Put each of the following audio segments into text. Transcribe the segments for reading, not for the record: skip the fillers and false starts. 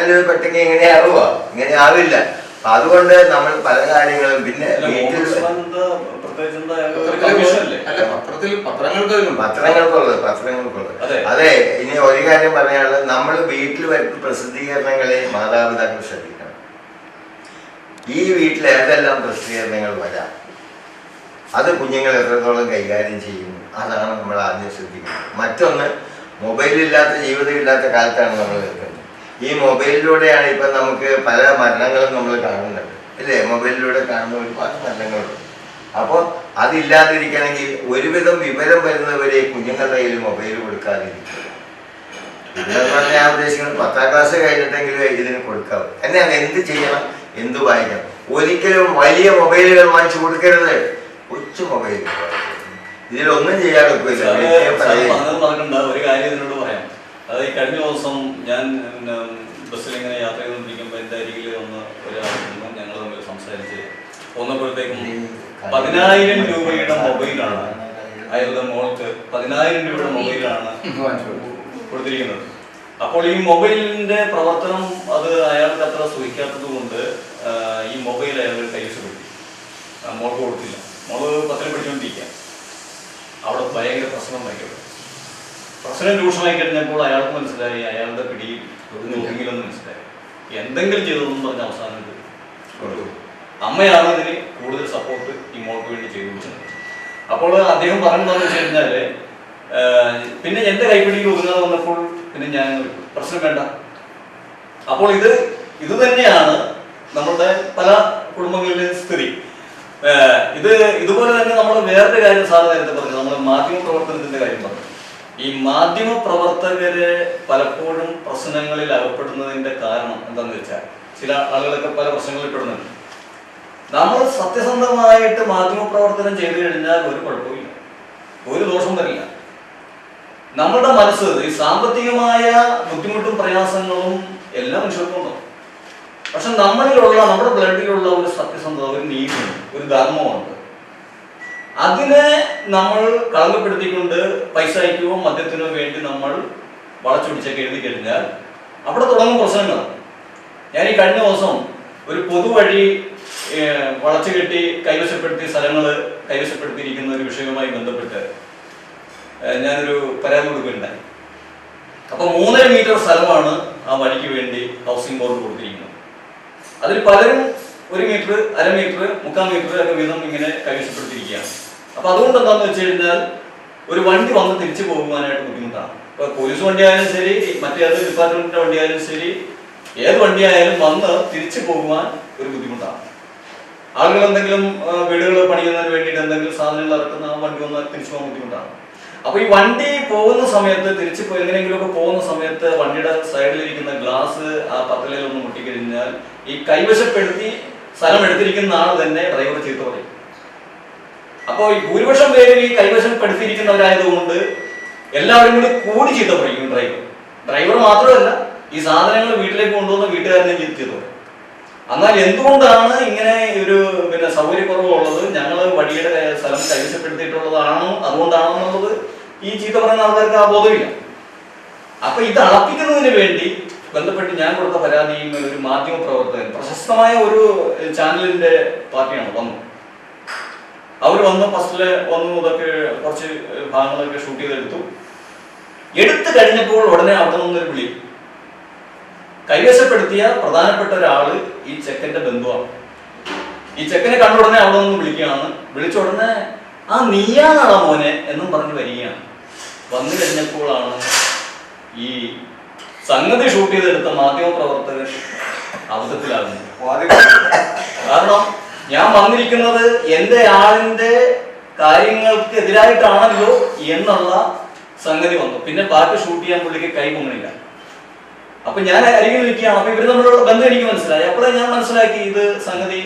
Channel പെട്ടെന്ന് ഇങ്ങനെ ആവുക, ഇങ്ങനെ ആവില്ല. അതുകൊണ്ട് നമ്മൾ പല കാര്യങ്ങളും പിന്നെ പത്രങ്ങൾക്കുള്ളത്. അതെ, ഇനി ഒരു കാര്യം പറയാനുള്ളത്, നമ്മൾ വീട്ടിൽ വരുന്ന പ്രസിദ്ധീകരണങ്ങളെ മാതാപിതാക്കൾ ശ്രദ്ധിക്കണം. ഈ വീട്ടിൽ ഏതെല്ലാം പ്രസിദ്ധീകരണങ്ങൾ വരാം, അത് കുഞ്ഞുങ്ങൾ എത്രത്തോളം കൈകാര്യം ചെയ്യുന്നു, അതാണ് നമ്മൾ ആദ്യം ശ്രദ്ധിക്കുന്നത്. മറ്റൊന്ന്, മൊബൈലില്ലാത്ത ജീവിതമില്ലാത്ത കാലത്താണ് നമ്മൾ നിൽക്കുന്നത്. ഈ മൊബൈലിലൂടെയാണ് ഇപ്പം നമുക്ക് പല മരണങ്ങളും നമ്മൾ കാണുന്നുണ്ട്, അല്ലേ? മൊബൈലിലൂടെ കാണുന്ന ഒരുപാട് മരണങ്ങളുണ്ട്. അപ്പോൾ അതില്ലാതിരിക്കണമെങ്കിൽ ഒരുവിധം വിവരം വരുന്നവരെ കുഞ്ഞുങ്ങളുടെ കയ്യിൽ മൊബൈൽ കൊടുക്കാതിരിക്കുക. ഇതിനെന്ന് പറഞ്ഞാൽ ഞാൻ ഉദ്ദേശിക്കുന്നത് 10ാം ക്ലാസ് കഴിഞ്ഞിട്ടെങ്കിലും ഇതിന് കൊടുക്കാവൂ. എന്നെയാണ് എന്ത് ചെയ്യണം, എന്ത് വായിക്കണം. ഒരിക്കലും വലിയ മൊബൈലുകൾ വാങ്ങിച്ചു കൊടുക്കരുത്, കൊച്ചു മൊബൈലുകൾ. ഇതിലൊന്നും ചെയ്യാൻ ഒക്കില്ല. ഒരു കാര്യം ഇതിനോട് പറയാം. അത് ഈ കഴിഞ്ഞ ദിവസം ഞാൻ ബസ്സിൽ ഇങ്ങനെ യാത്ര ചെയ്തുകൊണ്ടിരിക്കുമ്പോൾ എൻ്റെ അരികിൽ വന്ന് ഒരാളും ഞങ്ങൾ തമ്മിൽ സംസാരിച്ച് പോന്നപ്പോഴത്തേക്കും 10,000 രൂപയുടെ മൊബൈലാണ് അയാളുടെ മോൾക്ക് 10,000 രൂപയുടെ മൊബൈലാണ് കൊടുത്തിരിക്കുന്നത്. അപ്പോൾ ഈ മൊബൈലിന്റെ പ്രവർത്തനം അത് അയാൾക്ക് അത്ര സുഖിക്കാത്തത് കൊണ്ട് ഈ മൊബൈൽ അയാൾ കൈവശപ്പെടുത്തി, മോൾക്ക് കൊടുത്തില്ല. മോള് 10ൽ പഠിച്ചുകൊണ്ടിരിക്കുക. അവിടെ ഭയങ്കര പ്രശ്നം രൂക്ഷമായി കഴിഞ്ഞപ്പോൾ അയാൾക്ക് മനസ്സിലായി, അയാളുടെ പിടി നോക്കിയെങ്കിലെന്ന് മനസ്സിലായി. എന്തെങ്കിലും ചെയ്തതെന്ന് പറഞ്ഞ അവസാനം അമ്മയാണ് ഇതിന് കൂടുതൽ സപ്പോർട്ട് ഈ മോൾക്ക് വേണ്ടി ചെയ്തു വെച്ചത്. അപ്പോൾ അദ്ദേഹം പറഞ്ഞതെന്ന് വെച്ച് കഴിഞ്ഞാല്, പിന്നെ എന്റെ കൈപ്പിടിയിൽ ഒതുങ്ങാതെ വന്നപ്പോൾ പിന്നെ ഞാൻ പ്രശ്നം വേണ്ട. അപ്പോൾ ഇത് തന്നെയാണ് നമ്മളുടെ പല കുടുംബങ്ങളിലെ സ്ഥിതി. ഇതുപോലെ തന്നെ നമ്മൾ വേറൊരു കാര്യം സാറ് നേരത്തെ പറഞ്ഞു, നമ്മൾ മാധ്യമ പ്രവർത്തനത്തിന്റെ കാര്യം പറഞ്ഞു. ഈ മാധ്യമ പ്രവർത്തകര് പലപ്പോഴും പ്രശ്നങ്ങളിൽ അകപ്പെടുന്നതിന്റെ കാരണം എന്താണെന്ന് വെച്ചാൽ, ചില ആളുകളൊക്കെ പല പ്രശ്നങ്ങളിൽ പെടുന്നുണ്ട്. നമ്മൾ സത്യസന്ധമായിട്ട് മാധ്യമ പ്രവർത്തനം ചെയ്തു കഴിഞ്ഞാൽ ഒരു കുഴപ്പമില്ല, ഒരു ദോഷം വരില്ല. നമ്മളുടെ മനസ്സ് ഈ സാമ്പത്തികമായ ബുദ്ധിമുട്ടും പ്രയാസങ്ങളും എല്ലാ മനുഷ്യർക്കും ഉണ്ടാവും. പക്ഷെ നമ്മുടെ ബ്ലഡിലുള്ള ഒരു സത്യസന്ധത, ഒരു നീതി, ഒരു ധർമ്മമുണ്ട്. അതിനെ നമ്മൾ കളങ്കപ്പെടുത്തിക്കൊണ്ട് പൈസ അയക്കുകയോ മദ്യത്തിനോ വേണ്ടി നമ്മൾ വളച്ചൊടിച്ചൊക്കെ എഴുതി കഴിഞ്ഞാൽ അവിടെ തുടങ്ങും പ്രശ്നങ്ങൾ. ഞാൻ ഈ കഴിഞ്ഞ ദിവസം ഒരു പൊതുവഴി വളച്ചു കെട്ടി കൈവശപ്പെടുത്തിയ സ്ഥലങ്ങൾ കൈവശപ്പെടുത്തിയിരിക്കുന്ന ഒരു വിഷയവുമായി ബന്ധപ്പെട്ട് ഞാനൊരു പരാതി കൊടുക്കുകയുണ്ടായി. അപ്പൊ 3.5 മീറ്റർ സ്ഥലമാണ് ആ വഴിക്ക് വേണ്ടി ഹൗസിംഗ് ബോർഡ് കൊടുത്തിരിക്കുന്നത്. അതിൽ പലരും 1 മീറ്റർ, 1/2 മീറ്റർ, 3/4 മീറ്റർ ഒക്കെ വീതം ഇങ്ങനെ കൈവശപ്പെടുത്തിയിരിക്കുകയാണ്. അപ്പൊ അതുകൊണ്ട് എന്താണെന്ന് വെച്ച് കഴിഞ്ഞാൽ ഒരു വണ്ടി വന്ന് തിരിച്ചു പോകുവാനായിട്ട് ബുദ്ധിമുട്ടാണ്. ഇപ്പൊ പോലീസ് വണ്ടി ആയാലും ശരി, മറ്റേത് ഡിപ്പാർട്ട്മെന്റിന്റെ വണ്ടി ആയാലും ശരി, ഏത് വണ്ടി ആയാലും വന്ന് തിരിച്ചു പോകുവാൻ ഒരു ബുദ്ധിമുട്ടാണ്. ആളുകൾ എന്തെങ്കിലും വീടുകൾ പണിയുന്നതിന് വേണ്ടിയിട്ട് എന്തെങ്കിലും സാധനങ്ങൾ ഇറക്കുന്ന ആ വണ്ടി വന്ന് തിരിച്ചു പോകാൻ ബുദ്ധിമുട്ടാണ്. അപ്പൊ ഈ വണ്ടി പോകുന്ന സമയത്ത്, തിരിച്ചു എങ്ങനെയെങ്കിലുമൊക്കെ പോകുന്ന സമയത്ത് വണ്ടിയുടെ സൈഡിലിരിക്കുന്ന ഗ്ലാസ് ആ പത്തലയിലൊന്ന് മുട്ടിക്കഴിഞ്ഞാൽ ഈ കൈവശപ്പെടുത്തി സ്ഥലം എടുത്തിരിക്കുന്ന ആൾ തന്നെ ഡ്രൈവർ ചീത്ത പറയും. അപ്പോൾ ഈ ഭൂരിപക്ഷം പേരും ഈ കൈവശപ്പെടുത്തിയിരിക്കുന്നവരായതുകൊണ്ട് എല്ലാവരും കൂടി ചീത്ത പറയും ഡ്രൈവർ മാത്രമല്ല, ഈ സാധനങ്ങൾ വീട്ടിലേക്ക് കൊണ്ടുവന്ന വീട്ടുകാരനെ ചീത്ത പറയും. എന്നാൽ എന്തുകൊണ്ടാണ് ഇങ്ങനെ ഒരു സൗകര്യക്കുറവുള്ളത്, ഞങ്ങൾ വഴിയുടെ സ്ഥലം കൈവശപ്പെടുത്തിയിട്ടുള്ളതാണോ അതുകൊണ്ടാണോ എന്നുള്ളത് ഈ ചീത്ത പറയുന്ന ആൾക്കാർക്ക് ആ ബോധമില്ല. അപ്പൊ ഇത് അളപ്പിക്കുന്നതിന് വേണ്ടി ബന്ധപ്പെട്ട് ഞാൻ കൊടുത്ത പരാതിയും ഒരു മാധ്യമ പ്രവർത്തകൻ, പ്രശസ്തമായ ഒരു ചാനലിന്റെ പാർട്ടിയാണ് വന്നു. അവർ വന്ന് ഫസ്റ്റില് വന്നു, ഇതൊക്കെ കുറച്ച് ഭാഗങ്ങളൊക്കെ ഷൂട്ട് ചെയ്തെടുത്തു. എടുത്തു കഴിഞ്ഞപ്പോൾ ഉടനെ അവിടെ നിന്നൊരു വിളി. കൈവശപ്പെടുത്തിയ പ്രധാനപ്പെട്ട ഒരാള് ഈ ചെക്കന്റെ ബന്ധുവാണ്. ഈ ചെക്കനെ കണ്ട ഉടനെ അവിടെ നിന്ന് വിളിക്കുകയാണ്. വിളിച്ച ഉടനെ ആ നീയാണോ മോനെ എന്നും പറഞ്ഞ് വരികയാണ്. വന്നു കഴിഞ്ഞപ്പോഴാണ് ഈ സംഗതി ഷൂട്ട് ചെയ്തെടുത്ത മാധ്യമ പ്രവർത്തകർ അബദ്ധത്തിലാകുന്നത്. കാരണം ഞാൻ വന്നിരിക്കുന്നത് എന്റെ ആളിന്റെ കാര്യങ്ങൾക്ക് എതിരായിട്ടാണല്ലോ എന്നുള്ള സംഗതി വന്നു. പിന്നെ ബാക്കി ഷൂട്ട് ചെയ്യാൻ പുള്ളിക്ക് കൈ പൊങ്ങണില്ല. അപ്പൊ ഞാൻ അരികിൽ നിൽക്കുകയാണ്. അപ്പൊ ഇവര് തമ്മിലുള്ള ബന്ധം എനിക്ക് മനസ്സിലായി. അപ്പോഴേ ഞാൻ മനസ്സിലാക്കി ഇത് സംഗതി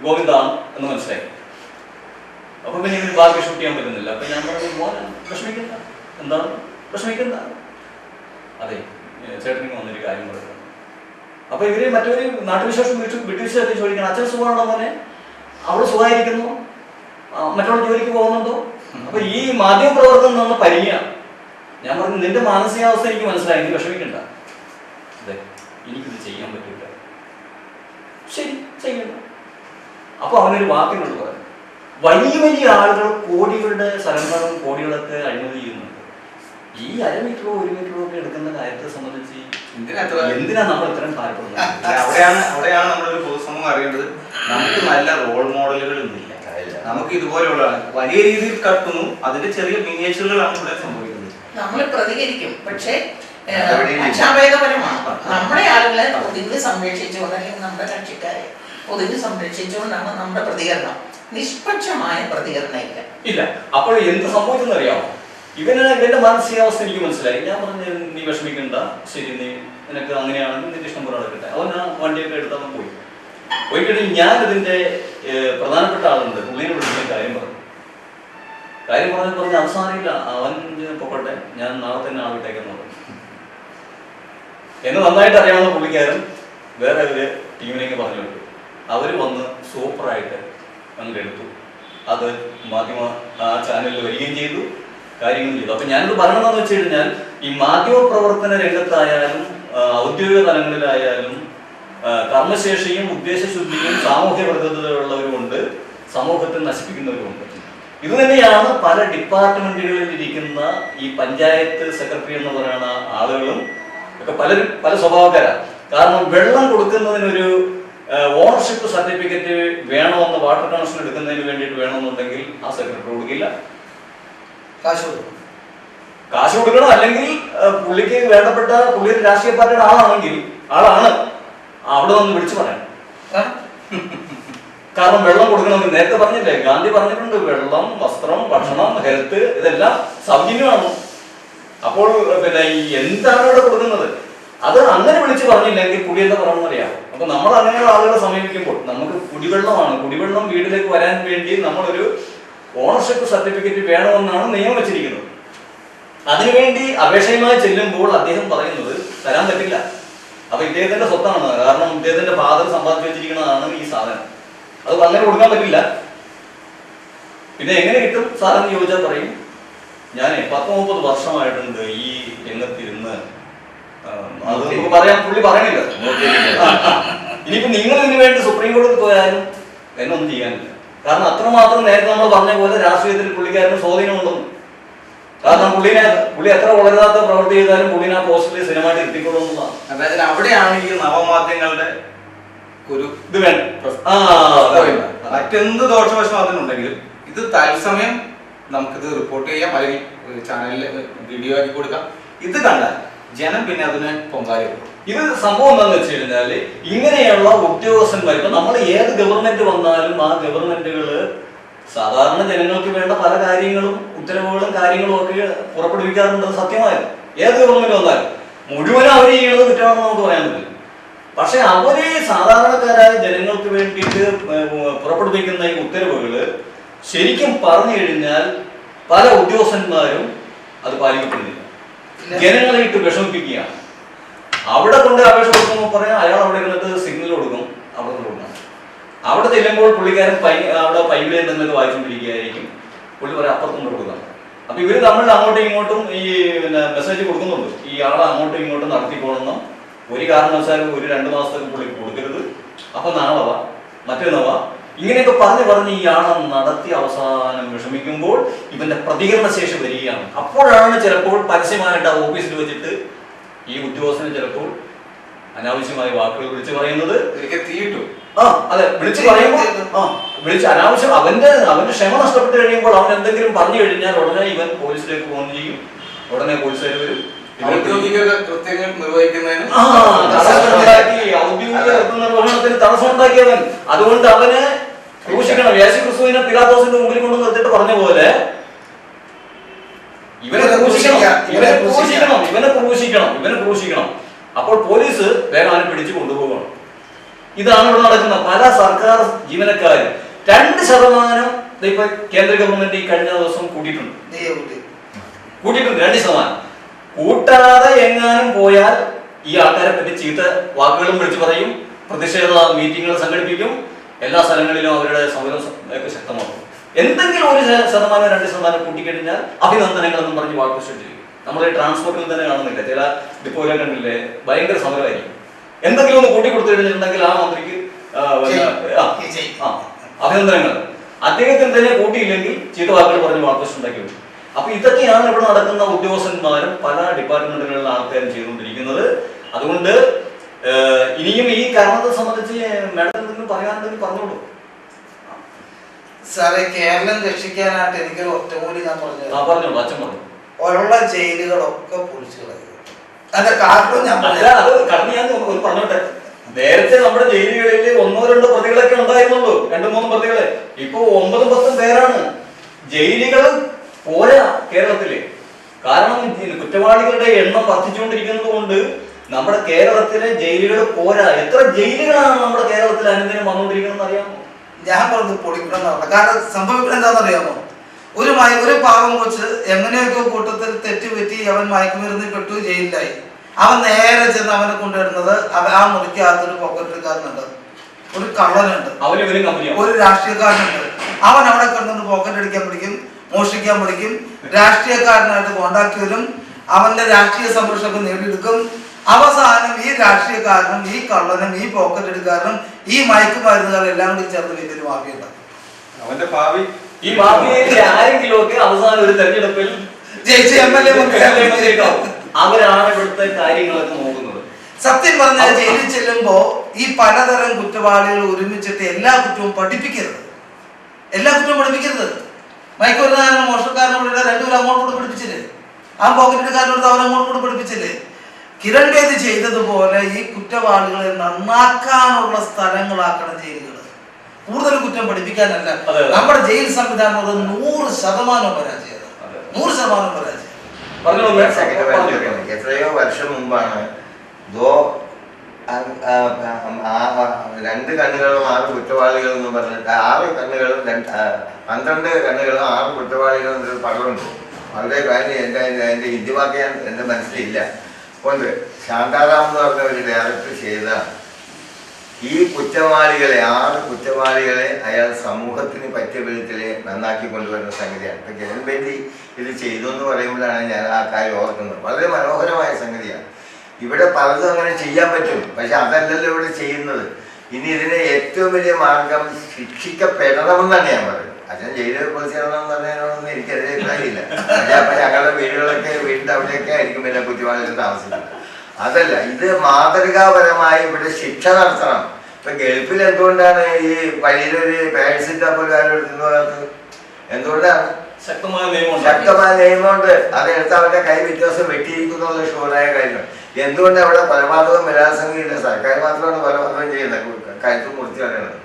ഗോവിന്ദാണ് എന്ന് മനസ്സിലാക്കി. അപ്പൊ പിന്നെ ഇവര് ബാക്കി ഷൂട്ട് ചെയ്യാൻ പറ്റുന്നില്ല. അപ്പൊ ഞാൻ പറഞ്ഞു, മോനെ വിഷമിക്കണ്ട, എന്താണ് വിഷമിക്കണ്ട, അതെ ചേട്ടനിക്ക് വന്നൊരു കാര്യം പറയുന്നത്. അപ്പൊ ഇവര് മറ്റൊരു നാട്ടുവിശേഷം വിട്ടുവിശേഷം ചോദിക്കണം, അച്ഛൻ സുഖമാണോ മോനെ, അവിടെ സുഖമായിരിക്കുന്നു, മറ്റുള്ള ജോലിക്ക് പോകുന്നുണ്ടോ? അപ്പൊ ഈ മാധ്യമ പ്രവർത്തനം നിന്ന് പരിങ്ങാണ്. ഞാൻ പറഞ്ഞു, നിന്റെ മാനസികാവസ്ഥ എനിക്ക് മനസ്സിലായി, നീ വിഷമിക്കണ്ട, അതെ എനിക്ക് അപ്പൊ അവനൊരു വാക്കിനോട് പറഞ്ഞു, വലിയ വലിയ ആളുകൾ കോടികളുടെ സ്ഥലങ്ങളും കോടികളൊക്കെ അഴിമതി ചെയ്യുന്നുണ്ട്. ഈ 1/2 മീറ്ററോ 1 മീറ്ററോ ഒക്കെ എടുക്കുന്ന കാര്യത്തെ സംബന്ധിച്ച് എന്തിനാ നമ്മൾ ഇത്രയും ഭാരപ്പെടുന്നത്? അവിടെയാണ് നമ്മളൊരു പൊതുസമൂഹം അറിയേണ്ടത്. നമുക്ക് നല്ല റോൾ മോഡലുകൾ ഇന്നില്ല. നമുക്ക് ഇതുപോലെയുള്ള വലിയ രീതിയിൽ കട്ടുന്നു, അതിന്റെ ചെറിയ മിനിയേച്ചറുകളാണ് ഇവിടെ സംഭവിക്കുന്നത്. നമ്മൾ പ്രതികരിക്കും, പക്ഷേ അക്ഷാഭേദപരമാണ്. നമ്മുടെ ആളുകളെ പൊതുവെ സംരക്ഷിച്ചുകൊണ്ട്, അല്ലെങ്കിൽ നമ്മുടെ കക്ഷിക്കാരെ പൊതുവെ സംരക്ഷിച്ചുകൊണ്ടാണ് നമ്മുടെ പ്രതികരണം. നിഷ്പക്ഷമായ പ്രതികരണം ഇല്ല. അപ്പോൾ എന്ത് സംഭവിച്ചെന്ന് അറിയാമോ? ഇവന്റെ മാനസികാവസ്ഥ എനിക്ക് മനസ്സിലായി. ഞാൻ പറഞ്ഞു, നീ വിഷമിക്കണ്ട, ശരി, നിനക്ക് അങ്ങനെയാണെങ്കിൽ നിന്റെ ഇഷ്ടം പോലെ നടക്കട്ടെ. അവൻ ആ വണ്ടിയൊക്കെ എടുത്ത് അവൻ പോയി കഴിഞ്ഞ് ഞാൻ ഇതിന്റെ പ്രധാനപ്പെട്ട ആളുണ്ട്, പുള്ളിനെ വിളിച്ച കാര്യം പറഞ്ഞ് അവസാനമില്ല, അവൻ പൊക്കട്ടെ, ഞാൻ നാളെ തന്നെ ആളിട്ടേക്കെന്ന് പറഞ്ഞു. എന്നെ നന്നായിട്ട് അറിയാവുന്ന പുള്ളിക്കാരൻ വേറെ ഒരു ടീമിലേക്ക് പറഞ്ഞു വിട്ടു. അവര് വന്ന് സൂപ്പറായിട്ട് അങ്ങോട്ട് എടുത്തു. അത് മാധ്യമ ആ ചാനലിൽ വരികയും ചെയ്തു, കാര്യങ്ങളും ചെയ്തു. അപ്പൊ ഞാനിത് പറയണമെന്ന് വെച്ച് കഴിഞ്ഞാൽ, ഈ മാധ്യമ പ്രവർത്തന രംഗത്തായാലും ഔദ്യോഗിക തലങ്ങളിലായാലും കർമ്മശേഷിയും ഉദ്ദേശശുദ്ധിയും സാമൂഹ്യ പ്രതിബദ്ധതയുള്ളവരുമുണ്ട്, സമൂഹത്തെ നശിപ്പിക്കുന്നവരുമുണ്ട്. ഇത് തന്നെയാണ് പല ഡിപ്പാർട്ട്മെന്റുകളിൽ ഇരിക്കുന്ന ഈ പഞ്ചായത്ത് സെക്രട്ടറി എന്ന് പറയുന്ന ആളുകളും ഒക്കെ പലരും പല സ്വഭാവക്കാരാണ്. കാരണം വെള്ളം കൊടുക്കുന്നതിനൊരു ഓണർഷിപ്പ് സർട്ടിഫിക്കറ്റ് വേണമെന്ന് വാട്ടർ കണക്ഷൻ എടുക്കുന്നതിന് വേണ്ടിയിട്ട് വേണമെന്നുണ്ടെങ്കിൽ ആ സെക്രട്ടറി കൊടുക്കില്ല, കാശ് കൊടുക്കണം. അല്ലെങ്കിൽ പുള്ളിക്ക് വേണ്ടപ്പെട്ട പുള്ളി രാഷ്ട്രീയ പാർട്ടിയുടെ ആളാണ് അവിടെ നിന്ന് വിളിച്ചു പറയാം. കാരണം വെള്ളം കൊടുക്കണമെങ്കിൽ നേരത്തെ പറഞ്ഞില്ലേ, ഗാന്ധി പറഞ്ഞിട്ടുണ്ട്, വെള്ളം, വസ്ത്രം, ഭക്ഷണം, ഹെൽത്ത് ഇതെല്ലാം സൗജന്യമാണ്. അപ്പോൾ പിന്നെ ഈ എന്താണ് ഇവിടെ കൊടുക്കുന്നത്? അത് അങ്ങനെ വിളിച്ചു പറഞ്ഞില്ലെങ്കിൽ പുള്ളി എന്താ പറയണമെന്നറിയാം. അപ്പൊ നമ്മൾ അങ്ങനെയുള്ള ആളുകളെ സമീപിക്കുമ്പോൾ നമുക്ക് കുടിവെള്ളം വീട്ടിലേക്ക് വരാൻ വേണ്ടി നമ്മളൊരു ഓണർഷിപ്പ് സർട്ടിഫിക്കറ്റ് വേണമെന്നാണ് നിയമം വെച്ചിരിക്കുന്നത്. അതിനുവേണ്ടി അപേക്ഷയുമായി ചെല്ലുമ്പോൾ അദ്ദേഹം പറയുന്നത് തരാൻ പറ്റില്ല. അപ്പൊ ഇദ്ദേഹത്തിന്റെ സ്വത്താണ്, കാരണം ഇദ്ദേഹത്തിന്റെ ഫാദർ സമ്പാദിച്ചു വെച്ചിരിക്കുന്നതാണ് ഈ സാധനം, അത് അങ്ങനെ കൊടുക്കാൻ പറ്റില്ല. പിന്നെ എങ്ങനെ കിട്ടും സാറെന്ന് ചോദിച്ചാൽ പറയും, ഞാൻ 10-30 വർഷമായിട്ടുണ്ട് ഈ രംഗത്തിരുന്ന്. അത് നമുക്ക് പറയാൻ പുള്ളി പറയണില്ല. ഇനിയിപ്പോ നിങ്ങൾ ഇതിനു വേണ്ടി സുപ്രീം കോടതി പോയാലും എന്നൊന്നും ചെയ്യാനില്ല. കാരണം അത്രമാത്രം നേരത്തെ നമ്മൾ പറഞ്ഞ പോലെ രാഷ്ട്രീയത്തിൽ പുള്ളിക്കാരന് സ്വാധീനമുണ്ടെന്ന്. കാരണം പുള്ളി എത്ര വളരാത്ത പ്രവൃത്തി ചെയ്താലും പുള്ളിനെ ആ പോസ്റ്റിൽ സിനിമയായിട്ട് എത്തിക്കൊള്ളുന്നതാണ്. അതായത് അവിടെയാണ് ഈ നവമാധ്യമങ്ങളുടെ ഒരു ഇത് വേണം. മറ്റെന്ത് ദോഷവശം അതിനുണ്ടെങ്കിലും ഇത് തത്സമയം നമുക്കിത് റിപ്പോർട്ട് ചെയ്യാം, അല്ലെങ്കിൽ ചാനലിൽ വീഡിയോ ആക്കി കൊടുക്കാം. ഇത് കണ്ടാൽ ജനം പിന്നെ അതിന് പൊങ്കാലി. ഇത് സംഭവം എന്താണെന്ന് വെച്ച് കഴിഞ്ഞാല്, ഇങ്ങനെയുള്ള ഉദ്യോഗസ്ഥന്മാർ, ഇപ്പൊ നമ്മൾ ഏത് ഗവൺമെന്റ് വന്നാലും ആ ഗവൺമെന്റുകള് സാധാരണ ജനങ്ങൾക്ക് വേണ്ട പല കാര്യങ്ങളും ഉത്തരവുകളും കാര്യങ്ങളും ഒക്കെ പുറപ്പെടുവിക്കാറുണ്ട്. സത്യമായിരുന്നു. ഏത് ഗവൺമെന്റ് വന്നാലും മുഴുവനും അവർ ചെയ്യുന്നത് കുറ്റമാണെന്ന് നമുക്ക് പറയാൻ പറ്റില്ല. പക്ഷെ അവര് സാധാരണക്കാരായ ജനങ്ങൾക്ക് വേണ്ടിയിട്ട് പുറപ്പെടുവിക്കുന്ന ഈ ഉത്തരവുകള് ശരിക്കും പറഞ്ഞു കഴിഞ്ഞാൽ പല ഉദ്യോഗസ്ഥന്മാരും അത് പാലിക്കപ്പെടുന്നില്ല. ജനങ്ങളെ ഇട്ട് വിഷമിപ്പിക്കുകയാണ്. അവിടെ കൊണ്ട് അപേക്ഷ കൊടുക്കുമ്പോൾ പറയാം, അയാൾ അവിടെ ഇരുന്നിട്ട് സിഗ്നൽ കൊടുക്കും, അവിടെ കൊടുക്കണം. അവിടെ ചെല്ലുമ്പോൾ പുള്ളിക്കാരൻ അവിടെ പൈപ്പിൽ എന്തെങ്കിലും വായിച്ചുകൊണ്ടിരിക്കുകയായിരിക്കും. പുള്ളി പറയാം അപ്പുറത്തും കൊടുക്കാം. അപ്പൊ ഇവര് തമ്മിൽ അങ്ങോട്ടും ഇങ്ങോട്ടും ഈ മെസ്സേജ് കൊടുക്കുന്നുണ്ട്, ഈ ആളെ അങ്ങോട്ടും ഇങ്ങോട്ടും നടത്തിക്കോളണം, ഒരു കാരണവശാലും ഒരു 2 മാസത്തേക്ക് പുള്ളി കൊടുക്കരുത്, അപ്പൊ നാളെ മറ്റന്നാ, ഇങ്ങനെയൊക്കെ പറഞ്ഞ് ഈ ആളെ നടത്തി അവസാനം വിഷമിക്കുമ്പോൾ ഇവന്റെ പ്രതികരണ ശേഷി വരികയാണ്. അപ്പോഴാണ് ചിലപ്പോൾ പരസ്യമായിട്ട് ആ ഓഫീസിൽ വെച്ചിട്ട് ഈ ഉദ്യോഗസ്ഥന് ചിലപ്പോൾ അനാവശ്യമായ വാക്കുകൾ വിളിച്ചു പറയുന്നത്. അതെ, വിളിച്ചു പറയുമ്പോൾ അനാവശ്യം അവന്റെ ക്ഷമ നഷ്ടപ്പെട്ട് കഴിയുമ്പോൾ അവൻ എന്തെങ്കിലും പറഞ്ഞു കഴിഞ്ഞാൽ ഉടനെ ഇവൻ പോലീസിലേക്ക് ഫോൺ ചെയ്യും. ഉടനെ പോലീസുകാർ വരും. ഔദ്യോഗിക കൃത്യങ്ങൾ നിർവഹിക്കുന്നതിന് ഔദ്യോഗിക നിർവഹണത്തിന് തടസ്സമുണ്ടാക്കിയവൻ. അതുകൊണ്ട് അവന് ക്രൂശിക്കണം. യേശു ക്രിസ്തുവിനെ പിലാത്തോസിന്റെ മുമ്പിൽ കൊണ്ട് നിർത്തിയിട്ട് പറഞ്ഞ പോലെ ഇവനെ ക്രൂശിക്കണം. അപ്പോൾ പോലീസ് വേഗം അവനെ പിടിച്ചു കൊണ്ടുപോകണം. ഇതാണ് ഇവിടെ നടക്കുന്ന പല സർക്കാർ ജീവനക്കാരും. 2% ഇപ്പൊ കേന്ദ്ര ഗവൺമെന്റ് ഈ കഴിഞ്ഞ ദിവസം കൂട്ടിയിട്ടുണ്ട്. 2%. കൂട്ടാതെ എങ്ങാനും പോയാൽ ഈ ആൾക്കാരെ പറ്റി ചീത്ത വാക്കുകളും വിളിച്ചു പറയും, പ്രതിഷേധ മീറ്റിങ്ങുകൾ സംഘടിപ്പിക്കും, എല്ലാ സ്ഥലങ്ങളിലും അവരുടെ സമരം ഒക്കെ ശക്തമാക്കും. എന്തെങ്കിലും 1%-2% കൂട്ടിക്കഴിഞ്ഞാൽ അഭിനന്ദനങ്ങൾ എന്നും പറഞ്ഞ് വാക്ക് ചെയ്യും. നമ്മൾ ഈ ട്രാൻസ്പോർട്ടിൽ തന്നെ കാണുന്നില്ല, ചില ഡിപ്പോയിലെ കണ്ടില്ലേ, ഭയങ്കര സമരമായിരിക്കും. എന്തെങ്കിലും ഒന്ന് കൂട്ടി കൊടുത്തു കഴിഞ്ഞിട്ടുണ്ടെങ്കിൽ ആ മന്ത്രിക്ക് അഭിനന്ദനങ്ങൾ. അദ്ദേഹത്തിന് തന്നെ കൂട്ടിയില്ലെങ്കിൽ ചീത്ത വാക്കുകൾ പറഞ്ഞ് വാർത്തസ്റ്റ് ഉണ്ടാക്കി വരും. അപ്പൊ ഇതൊക്കെയാണ് ഇവിടെ നടക്കുന്ന ഉദ്യോഗസ്ഥന്മാരും പല ഡിപ്പാർട്ട്മെന്റുകളിലെ ആൾക്കാരും ചെയ്തുകൊണ്ടിരിക്കുന്നത്. അതുകൊണ്ട് ഇനിയും ഈ കാരണത്തെ സംബന്ധിച്ച് മാഡം എന്തെങ്കിലും പറയാനുണ്ടെങ്കിൽ പറഞ്ഞോളൂ. സാറേ, കേരളം രക്ഷിക്കാനായിട്ട് എനിക്കൊരു ഒറ്റമൂലി ഞാൻ പറഞ്ഞോളൂ. അച്ഛൻ പറഞ്ഞു ഉള്ള ജയിലുകളൊക്കെ പൊളിച്ചു കളയുക. അതിന്റെ കാരണം ഞാൻ പറഞ്ഞോട്ടെ. നേരത്തെ നമ്മുടെ ജയിലുകളിൽ 1-2 പ്രതികളൊക്കെ ഉണ്ടായിരുന്നുള്ളൂ, 2-3 പ്രതികളെ. ഇപ്പൊ 9-10 പേരാണ്. ജയിലുകൾ പോരാ കേരളത്തില്. കാരണം കുറ്റവാളികളുടെ എണ്ണം വർദ്ധിച്ചുകൊണ്ടിരിക്കുന്നത് കൊണ്ട് നമ്മുടെ കേരളത്തിലെ ജയിലുകൾ പോരാ. എത്ര ജയിലുകളാണ് നമ്മുടെ കേരളത്തിൽ അനുദിനം വന്നുകൊണ്ടിരിക്കുന്നത് അറിയാമോ? ഞാൻ പറഞ്ഞത് പൊളിക്കണം നടന്നത്. കാരണം സംഭവിക്കുന്നത് എന്താണെന്നറിയാമോ? ഒരു പാവം കൊച്ച് എങ്ങനെയൊക്കെ കൂട്ടത്തിൽ തെറ്റുപറ്റി അവൻ മയക്കുമരുന്നിൽ പെട്ടു, ജയിലിലായി. അവൻ നേരെ ചെന്ന് അവനെ കൊണ്ടുവരുന്നത് ആ മുറിക്കകത്തൊരു പോക്കറ്റുകാരനുണ്ട്, ഒരു കള്ളനുണ്ട്, ഒരു രാഷ്ട്രീയക്കാരനുണ്ട്. അവൻ അവിടെ കിടന്നിട്ട് പോക്കറ്റ് അടിക്കാൻ പഠിക്കും, മോഷ്ടിക്കാൻ പഠിക്കും, രാഷ്ട്രീയക്കാരനായിട്ട് കോണ്ടാക്ട് വരും, അവന്റെ രാഷ്ട്രീയ സംരക്ഷണം നേടിയെടുക്കും. അവസാനം ഈ രാഷ്ട്രീയക്കാരനും ഈ കള്ളനും ഈ പോക്കറ്റ് എടുക്കാരനും ഈ മയക്കുമരുന്നുകാരും എല്ലാം കൂടി ചേർന്ന് വലിയൊരു മാഫിയ ഉണ്ടാക്കും. അവന്റെ ഭാവി ഈ മാഫിയയിലെ ആരെങ്കിലും ഒക്കെ അവസാനം ഒരു തെരഞ്ഞെടുപ്പിൽ ജയിച്ച് MLA അവരാണ് ഇവിടുത്തെ കാര്യങ്ങളൊക്കെ നോക്കുന്നത്. സത്യം പറഞ്ഞാൽ ജയിലിൽ ചെല്ലുമ്പോ ഈ പലതരം കുറ്റവാളികൾ ഒരുമിച്ചിട്ട് എല്ലാ കുറ്റവും പഠിപ്പിക്കരുത്. മയക്കുമരുന്നുകാരനും മോഷണക്കാരനും കൂടെ 2 പേരും അങ്ങോട്ട് പഠിപ്പിച്ചില്ലേ? ആ പോക്കറ്റുകാരനോട് അവരങ്ങോട്ട് പഠിപ്പിച്ചില്ലേ? കിരൺ ബേദി ചെയ്തതുപോലെ ഈ കുറ്റവാളികളെ നന്നാക്കാനുള്ള സ്ഥലങ്ങളാക്കണം ജയിലുകൾ. കൂടുതൽ കുറ്റം പഠിപ്പിക്കാനല്ല. നമ്മുടെ ജയിൽ സംവിധാനം 100% പരാജയം. 100% പരാജയം. എത്രയോ വർഷം മുമ്പാണ് 2 കണ്ണുകളും 6 കുറ്റവാളികൾ എന്ന് പറഞ്ഞിട്ട് 6 കണ്ണുകളും 12 കണ്ണുകളും 6 കുറ്റവാളികളും എന്നൊരു പടമുണ്ട്. വളരെ കാര്യം എൻ്റെ ഹിന്ദിവാക്ക് എൻ്റെ മനസ്സിലില്ല. കൊണ്ട് ശാന്താറാം എന്ന് പറഞ്ഞ ഒരു ഡയറക്ടർ ചെയ്ത ഈ കുറ്റവാളികളെ 6 കുറ്റവാളികളെ അയാൾ സമൂഹത്തിന് പറ്റിയ വിധത്തിൽ നന്നാക്കി കൊണ്ടുവരുന്ന സംഗതിയാണ്. ഇപ്പം കിരൺ ബേദി ഇത് ചെയ്തു എന്ന് പറയുമ്പോഴാണ് ഞാൻ ആ കാര്യം ഓർക്കുന്നത്. വളരെ മനോഹരമായ സംഗതിയാണ്. ഇവിടെ പലതും അങ്ങനെ ചെയ്യാൻ പറ്റും, പക്ഷെ അതല്ലല്ലോ ഇവിടെ ചെയ്യുന്നത്. ഇനി ഇതിന് ഏറ്റവും വലിയ മാർഗം ശിക്ഷിക്കപ്പെടണമെന്നാണ് ഞാൻ പറയുന്നത്. അച്ഛൻ ജയിലിൽ പോയി ചേരണമെന്ന് പറഞ്ഞതിനോടൊന്നും എനിക്കതിലെ അഭിപ്രായമില്ല. അപ്പം ഞങ്ങളുടെ വീടിൻ്റെ അവിടെയൊക്കെ ആയിരിക്കും പിന്നെ കുറ്റവാളികൾ താമസിക്കുന്നത്. അതല്ല, ഇത് മാതൃകാപരമായി ഇവിടെ ശിക്ഷ നടത്തണം. ഇപ്പൊ ഗൾഫിൽ എന്തുകൊണ്ടാണ് ഈ വഴിയിലൊരു പാരസിറ്റമോൾ എന്തുകൊണ്ടാണ്? ശക്തമായ നിയമമുണ്ട്. അതെടുത്ത് അവരുടെ കൈ വ്യത്യാസം വെട്ടിയിരിക്കുന്നുള്ള ഷുവറായ കാര്യം. എന്തുകൊണ്ട് അവിടെ കൊലപാതകം ബലാത്സംഗമില്ല? സർക്കാർ മാത്രമാണ് കൊലപാതകം ചെയ്യുന്നത്, കഴുത്ത് മുറിച്ച് കളയുന്നത്.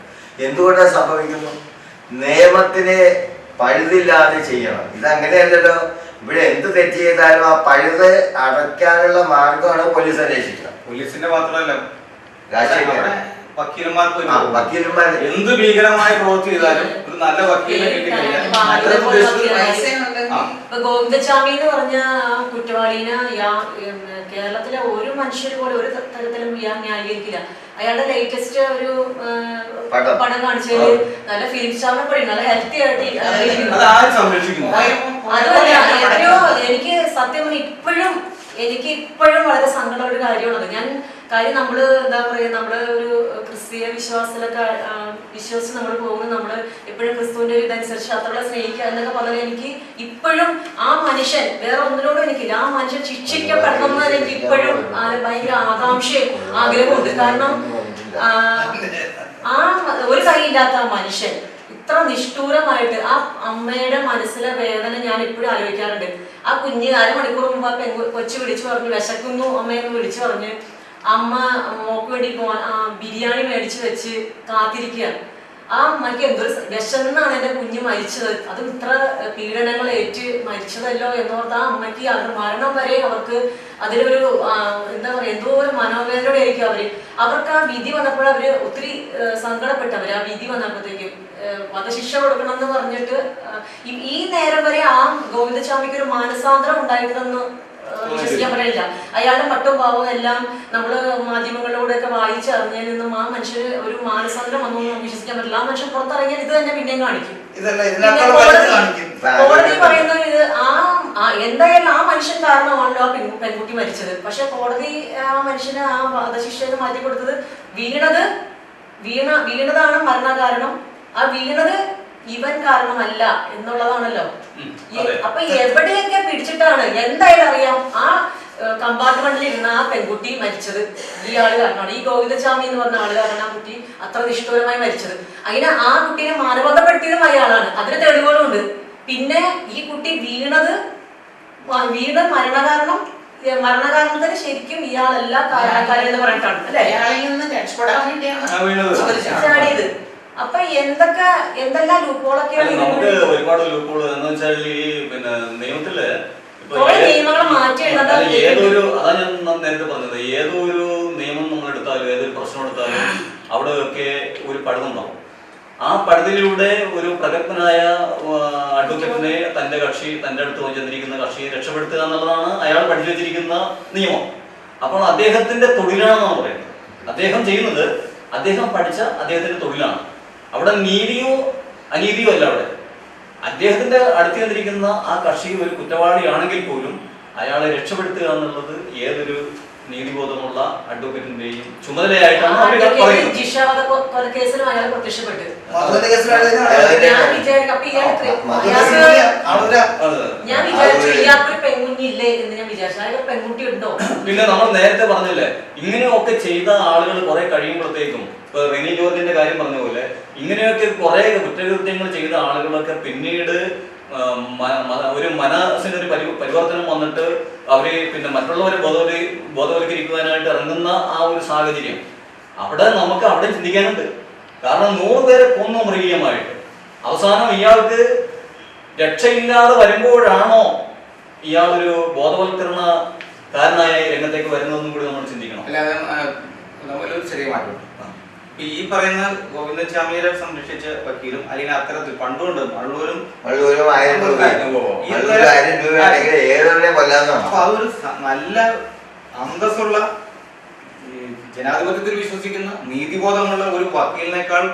എന്തുകൊണ്ടാണ് സംഭവിക്കുന്നു? നിയമത്തിനെ പഴുതില്ലാതെ ചെയ്യണം. ഇതങ്ങനെയല്ലല്ലോ. ഇവിടെ എന്ത് തെറ്റ് ചെയ്താലും ആ പഴുത് അടയ്ക്കാനുള്ള മാർഗമാണ് പോലീസ് അന്വേഷിക്കുക. പോലീസിന്റെ മാത്രമല്ല, രാഷ്ട്രീയ വക്കീലന്മാർ എന്ത് ഭീകരമായ പ്രവൃത്തി ചെയ്താലും ഒരു നല്ല വക്കീലിനെ കിട്ടിക്കഴിഞ്ഞാൽ ഗോവിന്ദസ്വാമി എന്ന് പറഞ്ഞ കുറ്റവാളിനെ കേരളത്തിലെ ഒരു മനുഷ്യർ പോലെ ഒരു തരത്തിലും ന്യായീകരിക്കില്ല. അയാളുടെ ലേറ്റസ്റ്റ് ഒരു പടം കാണിച്ചത് നല്ല ഫിലിം സ്റ്റാറിനെ പോലെ നല്ല ഹെൽത്തി ആയിട്ട് അതുമല്ല. എത്രയോ എനിക്ക് സത്യം പറഞ്ഞാൽ എനിക്ക് ഇപ്പോഴും വളരെ സങ്കടമുള്ള ഒരു കാര്യമാണത്. നമ്മള് എന്താ പറയാ, നമ്മള് ഒരു ക്രിസ്തീയ വിശ്വാസത്തിലൊക്കെ വിശ്വസിച്ച് നമ്മൾ പോകുന്നത്, നമ്മള് എപ്പോഴും ക്രിസ്തുവിന്റെ ഒരു ഇതനുസരിച്ച് ശത്രുക്കളെ സ്നേഹിക്കുക എന്നൊക്കെ പറഞ്ഞാൽ എനിക്ക് ഇപ്പോഴും ആ മനുഷ്യൻ വേറെ ഒന്നിനോടും എനിക്കില്ല. ആ മനുഷ്യൻ ശിക്ഷിക്കപ്പെടണമെന്ന് എനിക്ക് ഇപ്പോഴും ഭയങ്കര ആകാംക്ഷയും ആഗ്രഹമുണ്ട്. കാരണം ആ ഒരു കൈയില്ലാത്ത ആ മനുഷ്യൻ ഇത്ര നിഷ്ഠൂരമായിട്ട് ആ അമ്മയുടെ മനസ്സിലെ വേദന ഞാൻ എപ്പോഴും ആലോചിക്കാറുണ്ട്. ആ കുഞ്ഞ് 1/2 മണിക്കൂർ മുമ്പ് ആ കൊച്ചു വിളിച്ചു പറഞ്ഞു വിശക്കുന്നു അമ്മയെന്ന് വിളിച്ചു പറഞ്ഞ് അമ്മ മോക്ക് വേണ്ടി ബിരിയാണി മേടിച്ചു വെച്ച് കാത്തിരിക്കുകയാണ്. ആ അമ്മയ്ക്ക് എന്തൊരു വിശന്നാണ് എൻ്റെ കുഞ്ഞ് മരിച്ചത്, അതും ഇത്ര പീഡനങ്ങൾ ഏറ്റ് മരിച്ചതല്ലോ എന്നോർത്ത് ആ അമ്മയ്ക്ക് അവരുടെ മരണം വരെ അവർക്ക് അതിലൊരു എന്താ പറയുക, എന്തോ ഒരു മനോവേദനയോടെ ആയിരിക്കും അവർക്ക് ആ വിധി വന്നപ്പോൾ അവര് ഒത്തിരി സങ്കടപ്പെട്ടവര്. ആ വിധി വന്നപ്പോഴത്തേക്കും വധശിക്ഷ കൊടുക്കണം എന്ന് പറഞ്ഞിട്ട് ഈ നേരം വരെ ആ ഗോവിന്ദസ്വാമിക്ക് ഒരു മാനസാന്തരം ഉണ്ടായിരുന്നെന്ന് വിശ്വസിക്കാൻ പറ്റില്ല. അയാളുടെ മട്ടും ഭാവവും എല്ലാം നമ്മള് മാധ്യമങ്ങളിലൂടെ ഒക്കെ വായിച്ചറിഞ്ഞതിൽ നിന്നും ആ മനുഷ്യന് ഒരു മാനസാന്തരം വന്നൊന്നും വിശ്വസിക്കാൻ പറ്റില്ല. ആ മനുഷ്യൻ പുറത്തിറങ്ങിയാൽ ഇത് തന്നെ പിന്നെയും കാണിക്കും. കോടതി പറയുന്നത് ഇത് എന്തായാലും ആ മനുഷ്യൻ കാരണമാണല്ലോ ആ പെൺകുട്ടി മരിച്ചത്. പക്ഷെ കോടതി ആ മനുഷ്യന് ആ വധശിക്ഷ മാറ്റി കൊടുത്തത് വീണതാണ് മരണകാരണം, ആ വീണത് ഇവൻ കാരണമല്ല എന്നുള്ളതാണല്ലോ. അതെ. അപ്പൊ എവിടെയൊക്കെ പിടിച്ചിട്ടാണ് എന്തായാലും അറിയാം ആ കമ്പാർട്ട്മെന്റിൽ ഇരുന്ന ആ പെൺകുട്ടി മരിച്ചത് ഈ ആള് കാരണമാണ്. ഈ ഗോവിന്ദസ്വാമി എന്ന് പറഞ്ഞ ആള് കാരണം ആ കുട്ടി അത്ര നിഷ്ഠൂരമായി മരിച്ചത്. അങ്ങനെ ആ കുട്ടീനെ മാനഭംഗപ്പെടുത്തിയതും അയാളാണ്. അതിന് തെളിവുകളും ഉണ്ട്. പിന്നെ ഈ കുട്ടി വീണ മരണകാരണത്തിന് ശരിക്കും ഇയാളല്ല കാരണക്കാരൻ എന്ന് പറഞ്ഞിട്ടാണ് അല്ലെ അയാളിൽ നിന്ന് രക്ഷപ്പെടാൻ വേണ്ടിയാണ് അവര് ചാടിയത്. അപ്പൊ എന്തെല്ലാം ലൂപ്പുകളൊക്കെയാണ് നമുക്ക് ഒരുപാട് ലൂപ്പുകൾ എന്ന് വെച്ചാൽ ഈ പിന്നെ നിയമത്തില് നിയമങ്ങൾ മാറ്റി ഏതൊരു അതാ ഞാൻ നേരത്തെ പറഞ്ഞത്, ഏതൊരു നിയമം നമ്മൾ എടുത്താലും ഏതൊരു പ്രശ്നം എടുത്താലും അവിടെയൊക്കെ ഒരു പഴുതുണ്ടാവും. ആ പഴുതിലൂടെ ഒരു പ്രഗത്ഭനായ അഡ്വക്കേറ്റിനെ തന്റെ അടുത്ത് ചെന്നിരിക്കുന്ന കക്ഷിയെ രക്ഷപ്പെടുത്തുക എന്നുള്ളതാണ് അയാൾ പഠിച്ചു വെച്ചിരിക്കുന്ന നിയമം. അപ്പോൾ അദ്ദേഹത്തിന്റെ തൊഴിലാണെന്നാണ് പറയുന്നത്. അദ്ദേഹം ചെയ്യുന്നത് അദ്ദേഹം പഠിച്ച അദ്ദേഹത്തിന്റെ തൊഴിലാണ്. അവിടെ നീതിയോ അനീതിയോ അല്ല. അവിടെ അദ്ദേഹത്തിന്റെ അടുത്ത് ചെന്നിരിക്കുന്ന ആ കക്ഷി ഒരു കുറ്റവാളിയാണെങ്കിൽ പോലും അയാളെ രക്ഷപ്പെടുത്തുക എന്നുള്ളത് ഏതൊരു നീതിബോധമുള്ള അഡ്വക്കേറ്റിന്റെയും ചുമതലയായിട്ടാണ് പറയുന്നത്. കേസിലും അയാൾ പ്രത്യക്ഷപ്പെട്ടു. ഞാൻ വിചാരിച്ചു ഇയാൾക്കൊരു പെൺകുഞ്ഞില്ലേ എന്ന് ഞാൻ വിചാരിച്ചു. അയാൾ പെൺകുട്ടി ഉണ്ടോ? പിന്നെ നമ്മൾ നേരത്തെ പറഞ്ഞില്ലേ, ഇങ്ങനെയൊക്കെ ചെയ്ത ആളുകൾ കുറെ കഴിയുമ്പോഴത്തേക്കും, ഇപ്പൊ റെനി ജോർജിന്റെ കാര്യം പറഞ്ഞ പോലെ ഇങ്ങനെയൊക്കെ കുറെ കുറ്റകൃത്യങ്ങൾ ചെയ്ത ആളുകളൊക്കെ പിന്നീട് ഒരു മനസ്സിനൊരു പരിവർത്തനം വന്നിട്ട് അവര് പിന്നെ മറ്റുള്ളവരെ ബോധവൽക്കരിക്കുവാനായിട്ട് ഇറങ്ങുന്ന ആ ഒരു സാഹചര്യം അവിടെ ചിന്തിക്കാനുണ്ട്. കാരണം 100 പേരെ കൊന്നു മൃഗീയമായിട്ട് അവസാനം ഇയാൾക്ക് രക്ഷയില്ലാതെ വരുമ്പോഴാണോ ഇയാളൊരു ബോധവൽക്കരണക്കാരനായ രംഗത്തേക്ക് വരുന്നതെന്നും കൂടി നമ്മൾ ചിന്തിക്കണം. അല്ലാതെ നമ്മളൊരു ചെറിയ മാറ്റം ഈ പറയുന്ന ഗോവിന്ദസ്വാമിയെ സംരക്ഷിച്ച വക്കീലും അല്ലെങ്കിൽ അത്തരത്തിൽ പണ്ടുകൊണ്ട് വള്ളൂരും അപ്പൊ അതൊരു നല്ല അന്തസ്സുള്ള ജനാധിപത്യത്തിൽ വിശ്വസിക്കുന്ന നീതിബോധമുള്ള ഒരു വക്കീലിനേക്കാൾ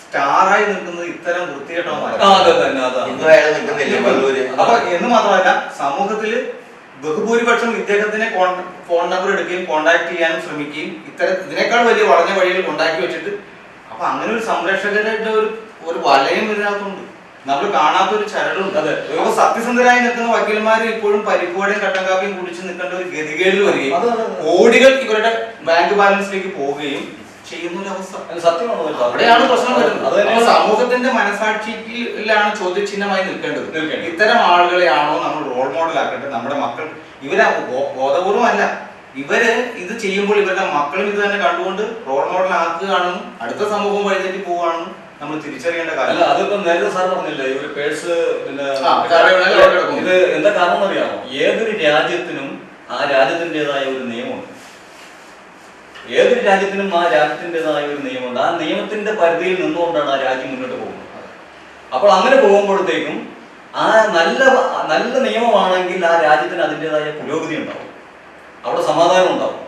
സ്റ്റാറായി നിൽക്കുന്നത് ഇത്തരം വൃത്തികെട്ടവന്മാർ. അപ്പൊ എന്ന് മാത്രമല്ല, സമൂഹത്തില് ബഹുഭൂരിപക്ഷം ഇദ്ദേഹത്തിനെ ഫോൺ നമ്പർ എടുക്കുകയും കോണ്ടാക്ട് ചെയ്യാനും ശ്രമിക്കുകയും ഇതിനേക്കാൾ വലിയ വളഞ്ഞ വഴികൾ ഉണ്ടാക്കി വെച്ചിട്ട്, അപ്പൊ അങ്ങനെ ഒരു സംരക്ഷകരുടെ ഒരു വലയം ഇതിനകത്തുണ്ട്. നമ്മൾ കാണാത്തൊരു ചരടുണ്ട്. അപ്പൊ സത്യസന്ധരായി നിൽക്കുന്ന വക്കീലന്മാർ ഇപ്പോഴും പരിപ്പുവടയും കട്ടൻ കാപ്പിയും കുടിച്ച് നിൽക്കേണ്ട ഒരു ഗതികേടിൽ വരികയും കോടികൾ ഇവരുടെ ബാങ്ക് ബാലൻസിലേക്ക് പോവുകയും ചെയ്യുന്ന ഒരു അവസ്ഥ. അവിടെയാണ് പ്രശ്നം വരുന്നത്. സമൂഹത്തിന്റെ മനസാക്ഷിയിലാണ് ചോദ്യചിഹ്നമായി നിൽക്കേണ്ടത്. ഇത്തരം ആളുകളെയാണോ നമ്മൾ റോൾ മോഡൽ ആക്കേണ്ടത്? നമ്മുടെ മക്കൾ ഇവരെ ബോധപൂർവം അല്ല, ഇവര് ഇത് ചെയ്യുമ്പോൾ ഇവരുടെ മക്കളും ഇത് തന്നെ കണ്ടുകൊണ്ട് റോൾ മോഡൽ ആക്കുകയാണെന്നും അടുത്ത സമൂഹം വഴിതെറ്റി പോവുകയാണെന്നും നമ്മൾ തിരിച്ചറിയേണ്ട കാര്യം. അതിപ്പോ നേരത്തെ സാർ പറഞ്ഞില്ലേ, ഒരു പേഴ്സ് പിന്നെ ഇത് എന്താ കാരണം അറിയാമോ? ഏതൊരു രാജ്യത്തിനും ആ രാജ്യത്തിൻ്റെതായ ഒരു നിയമമുണ്ട്. ഏതൊരു രാജ്യത്തിനും ആ രാജ്യത്തിൻ്റെതായ ഒരു നിയമമുണ്ട്. ആ നിയമത്തിന്റെ പരിധിയിൽ നിന്നുകൊണ്ടാണ് ആ രാജ്യം മുന്നോട്ട് പോകുന്നത്. അപ്പോൾ അങ്ങനെ പോകുമ്പോഴത്തേക്കും ആ നല്ല നിയമമാണെങ്കിൽ ആ രാജ്യത്തിന് അതിൻ്റെതായ പുരോഗതി ഉണ്ടാവും, അവിടെ സമാധാനം ഉണ്ടാവും.